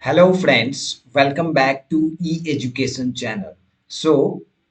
Hello friends, welcome back to E education channel. So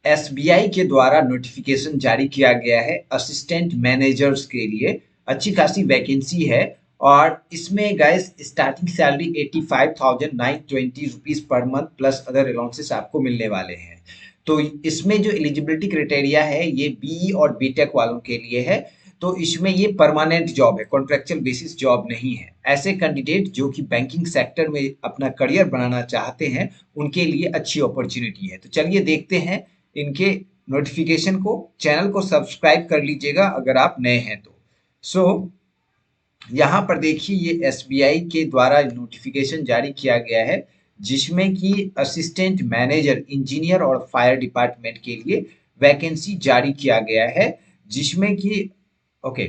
SBI के द्वारा notification जारी किया गया है असिस्टेंट मैनेजर्स के लिए। अच्छी खासी वैकेंसी है और इसमें guys starting salary 85,920 rupees per month plus other allowances आपको मिलने वाले हैं। तो इसमें जो एलिजिबिलिटी क्राइटेरिया है ये बी और बीटेक वालों के लिए है। तो इसमें ये परमानेंट जॉब है, कॉन्ट्रेक्चुअल बेसिस जॉब नहीं है। ऐसे कैंडिडेट जो कि बैंकिंग सेक्टर में अपना करियर बनाना चाहते हैं उनके लिए अच्छी अपॉर्चुनिटी है। तो चलिए देखते हैं इनके नोटिफिकेशन को। चैनल को सब्सक्राइब कर लीजिएगा अगर आप नए हैं तो। सो यहाँ पर देखिए ये एसबीआई के द्वारा नोटिफिकेशन जारी किया गया है जिसमें कि असिस्टेंट मैनेजर इंजीनियर और फायर डिपार्टमेंट के लिए वैकेंसी जारी किया गया है जिसमें कि ओके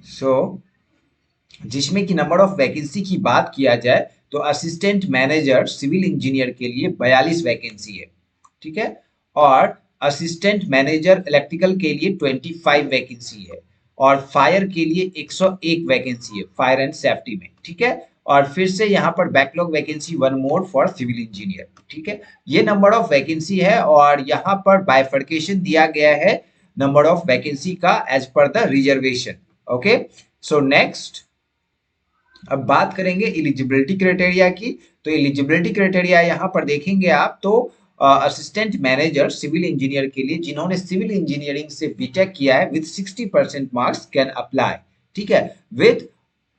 सो जिसमें कि नंबर ऑफ वैकेंसी की बात किया जाए तो असिस्टेंट मैनेजर सिविल इंजीनियर के लिए 42 वैकेंसी है। ठीक है। और असिस्टेंट मैनेजर इलेक्ट्रिकल के लिए 25 वैकेंसी है। और फायर के लिए 101 वैकेंसी है फायर एंड सेफ्टी में। ठीक है। और फिर से यहाँ पर backlog vacancy one more for civil engineer. ठीक है। ये नंबर ऑफ वैकेंसी है और यहाँ पर बाइफर्केशन दिया गया है नंबर ऑफ वैकेंसी का as per the reservation. Okay. So next अब बात करेंगे एलिजिबिलिटी क्राइटेरिया की। तो एलिजिबिलिटी क्राइटेरिया यहाँ पर देखेंगे आप तो असिस्टेंट मैनेजर सिविल इंजीनियर के लिए जिन्होंने सिविल इंजीनियरिंग से बीटेक किया है विद 60% मार्क्स कैन अप्लाई। ठीक है। With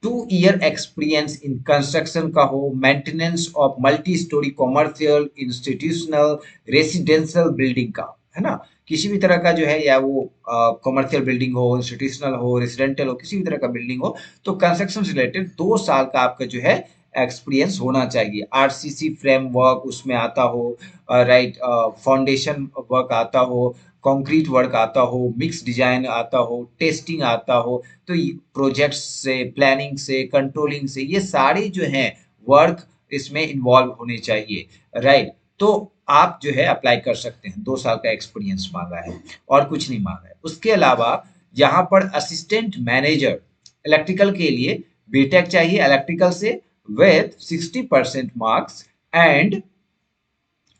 2 year experience in construction का हो, maintenance of multi storey commercial institutional residential building का, है ना। किसी भी तरह का जो है या वो कॉमर्शियल बिल्डिंग हो, इंस्टीट्यूशनल हो, रेसिडेंटल हो, किसी भी तरह का बिल्डिंग हो तो कंस्ट्रक्शन रिलेटेड 2 साल का आपका जो है एक्सपीरियंस होना चाहिए। आरसीसी फ्रेमवर्क उसमें आता हो, राइट, फाउंडेशन वर्क आता हो, कंक्रीट वर्क आता हो, मिक्स डिजाइन आता हो, टेस्टिंग आता हो। तो प्रोजेक्ट से, प्लानिंग से, कंट्रोलिंग से ये सारे जो हैं वर्क इसमें इन्वॉल्व होने चाहिए। राइट। तो आप जो है अप्लाई कर सकते हैं। 2 साल का एक्सपीरियंस मांगा है और कुछ नहीं मांगा है। उसके अलावा यहाँ पर असिस्टेंट मैनेजर इलेक्ट्रिकल के लिए बीटेक चाहिए इलेक्ट्रिकल से विथ 60% मार्क्स एंड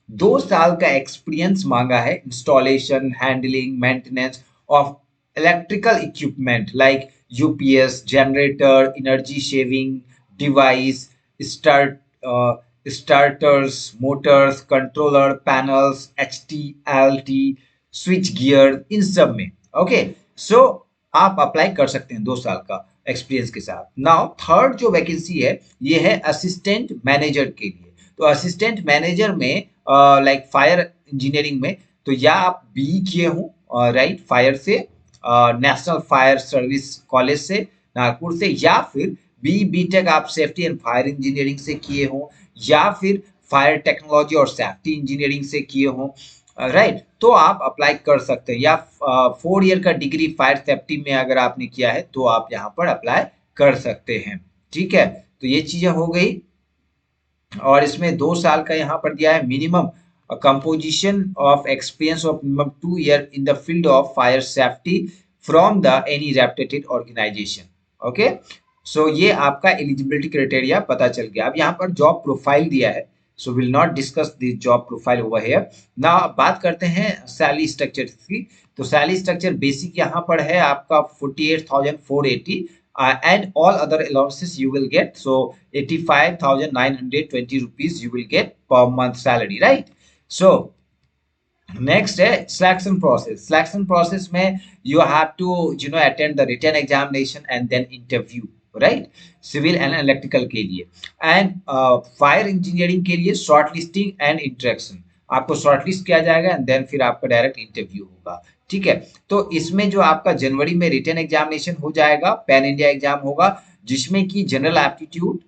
2 साल का एक्सपीरियंस मांगा है installation, handling, maintenance of electrical equipment like UPS, generator, energy saving device, start starters, motors, controller panels, HT LT, switch gear, इन सब में। ओके। सो आप अप्लाई कर सकते हैं 2 साल का एक्सपीरियंस के साथ। नाउ थर्ड जो वैकेंसी है ये है असिस्टेंट मैनेजर के लिए। तो असिस्टेंट मैनेजर में लाइक फायर इंजीनियरिंग में तो या आप बी किए हो, राइट, फायर से, नेशनल फायर सर्विस कॉलेज से नागपुर से, या फिर बी बीटेक आप सेफ्टी एंड फायर इंजीनियरिंग से किए हो, या फिर फायर टेक्नोलॉजी और सेफ्टी इंजीनियरिंग से किए हो, राइट। तो आप अप्लाई कर सकते हैं। या 4 ईयर का डिग्री फायर सेफ्टी में अगर आपने किया है तो आप यहाँ पर अप्लाई कर सकते हैं। ठीक है। तो ये चीजें हो गई। और इसमें 2 साल का यहाँ पर दिया है minimum composition of experience of minimum 2 year in the field of fire safety from the any reputed organisation. Okay. So ये आपका एलिजिबिलिटी क्राइटेरिया पता चल गया। अब यहाँ पर जॉब प्रोफाइल दिया है। So will not discuss this job profile over here. ना बात करते हैं सैलरी स्ट्रक्चर की। तो सैलरी स्ट्रक्चर बेसिक यहाँ पर है आपका 48,480 and all other allowances you will get. So 85,920 rupees you will get per month salary, right? So next है सिलेक्शन प्रोसेस। सिलेक्शन प्रोसेस में you have to attend the written examination and then interview, right, civil and electrical के लिए। And fire engineering के लिए short listing and interaction, आपको short list किया जाएगा and then फिर आपका डायरेक्ट इंटरव्यू होगा। ठीक है। तो इसमें जो आपका जनवरी में रिटन एग्जामिनेशन हो जाएगा, पैन इंडिया एग्जाम होगा जिसमें कि जनरल एप्टीट्यूड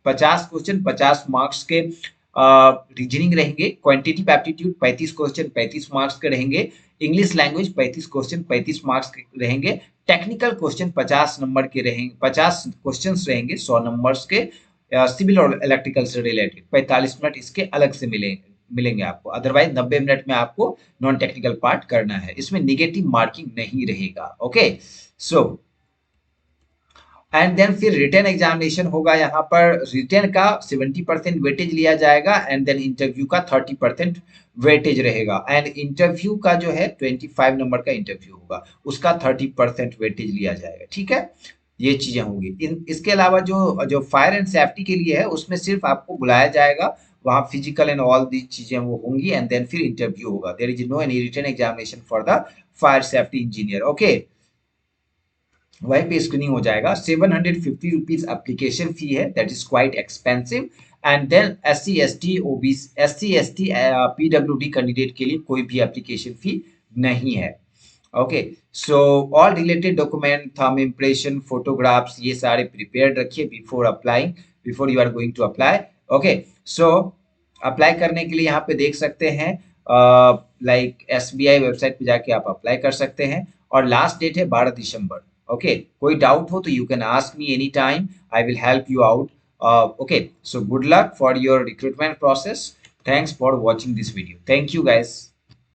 50 क्वेश्चन 50 मार्क्स के रीजनिंग रहेंगे, क्वांटिटेटिव एप्टीट्यूड 35 क्वेश्चन 35 मार्क्स के रहेंगे, इंग्लिश लैंग्वेज 35 क्वेश्चन 35 मार्क्स के रहेंगे, टेक्निकल क्वेश्चन 50 नंबर के रहेंगे, 50 क्वेश्चंस रहेंगे 100 नंबर्स के, सिविल और इलेक्ट्रिकल से रिलेटेड 45 मिनट इसके अलग से मिलेंगे आपको। अदरवाइज 90 मिनट में आपको नॉन टेक्निकल पार्ट करना है। इसमें निगेटिव मार्किंग नहीं रहेगा। ओके। सो एंड देन फिर रिटन एग्जामिनेशन होगा। यहाँ पर रिटन का 70% वेटेज लिया जाएगा एंड देन इंटरव्यू का 30% वेटेज रहेगा। एंड इंटरव्यू का जो है 25 नंबर का इंटरव्यू होगा, उसका 30% वेटेज लिया जाएगा। ठीक है, ये चीजें होंगी। इसके अलावा जो जो फायर एंड सेफ्टी के लिए है उसमें सिर्फ आपको बुलाया जाएगा, वहाँ फिजिकल एंड ऑल दी चीजें वो होंगी एंड देन फिर इंटरव्यू होगा। There is no any written examination for the fire safety engineer. Okay, वहीं पे स्क्रीनिंग हो जाएगा। 750 रुपीज एप्लीकेशन फी है, that is quite expensive. And then SC ST OBC SC ST PWD candidate के लिए कोई भी एप्लीकेशन फी नहीं है। Okay, so all related document, thumb impression, photographs, ये सारे प्रिपेयर्ड रखिए before applying, before you are going to apply. Okay, so apply करने के लिए यहाँ पे देख सकते हैं, लाइक SBI वेबसाइट पे जाके आप अप्लाई कर सकते हैं और लास्ट डेट है 12 दिसंबर। ओके, कोई डाउट हो तो you can ask me any time, I will help you out. Okay, so good luck for your recruitment process. Thanks for watching this video. Thank you guys.